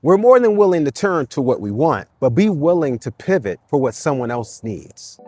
We're more than willing to turn to what we want, but be willing to pivot for what someone else needs.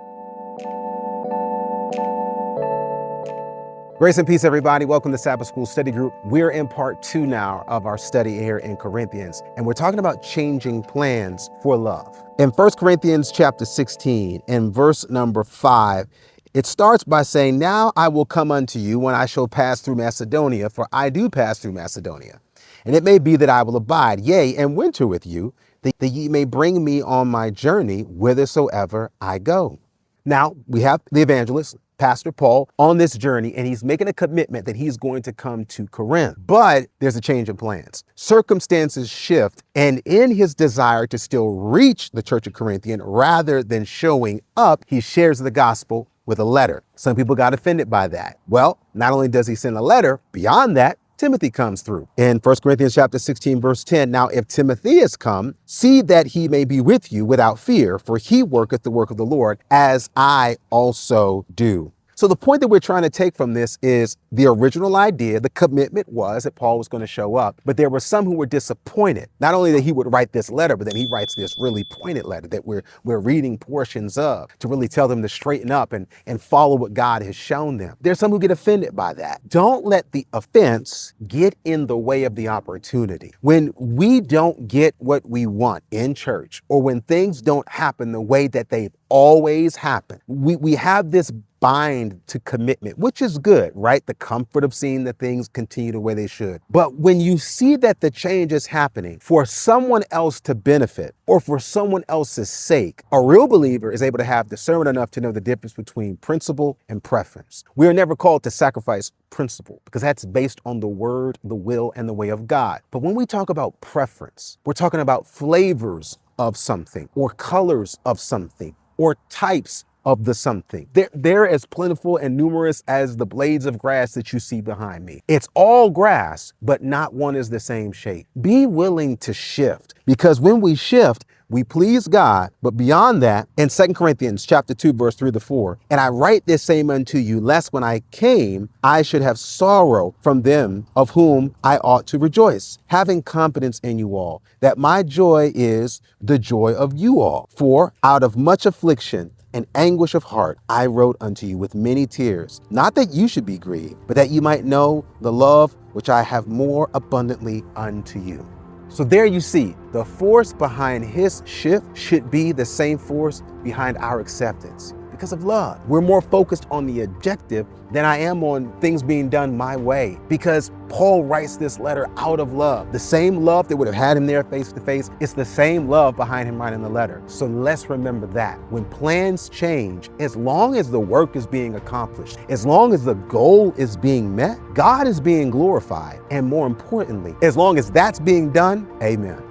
Grace and peace, everybody. Welcome to Sabbath School Study Group. We're in part 2 now of our study here in Corinthians, and we're talking about changing plans for love. In 1 Corinthians chapter 16 and verse number 5, it starts by saying, "Now I will come unto you when I shall pass through Macedonia, for I do pass through Macedonia. And it may be that I will abide, yea, and winter with you, that ye may bring me on my journey whithersoever I go." Now, we have the evangelist, Pastor Paul, on this journey, and he's making a commitment that he's going to come to Corinth. But there's a change in plans. Circumstances shift, and in his desire to still reach the church of Corinthian, rather than showing up, he shares the gospel with a letter. Some people got offended by that. Well, not only does he send a letter, beyond that, Timothy comes through. In 1 Corinthians chapter 16, verse 10, "Now if Timothy is come, see that he may be with you without fear, for he worketh the work of the Lord, as I also do." So the point that we're trying to take from this is the original idea, the commitment was that Paul was going to show up, but there were some who were disappointed. Not only that he would write this letter, but then he writes this really pointed letter that we're reading portions of to really tell them to straighten up and follow what God has shown them. There's some who get offended by that. Don't let the offense get in the way of the opportunity. When we don't get what we want in church, or when things don't happen the way that they've always happened, we have this bind to commitment, which is good, right? The comfort of seeing that things continue the way they should. But when you see that the change is happening for someone else to benefit or for someone else's sake, a real believer is able to have discernment enough to know the difference between principle and preference. We are never called to sacrifice principle because that's based on the word, the will, and the way of God. But when we talk about preference, we're talking about flavors of something or colors of something or types of the something. They're as plentiful and numerous as the blades of grass that you see behind me. It's all grass, but not one is the same shape. Be willing to shift, because when we shift, we please God. But beyond that, in 2 Corinthians chapter 2, verse 3-4, "And I write this same unto you, lest when I came, I should have sorrow from them of whom I ought to rejoice, having confidence in you all, that my joy is the joy of you all. For out of much affliction and anguish of heart, I wrote unto you with many tears, not that you should be grieved, but that you might know the love which I have more abundantly unto you." So there you see, the force behind his shift should be the same force behind our acceptance. Because of love. We're more focused on the objective than I am on things being done my way, because Paul writes this letter out of love. The same love that would have had him there face to face, it's the same love behind him writing the letter. So let's remember that when plans change, as long as the work is being accomplished, as long as the goal is being met, God is being glorified. And more importantly, as long as that's being done, amen.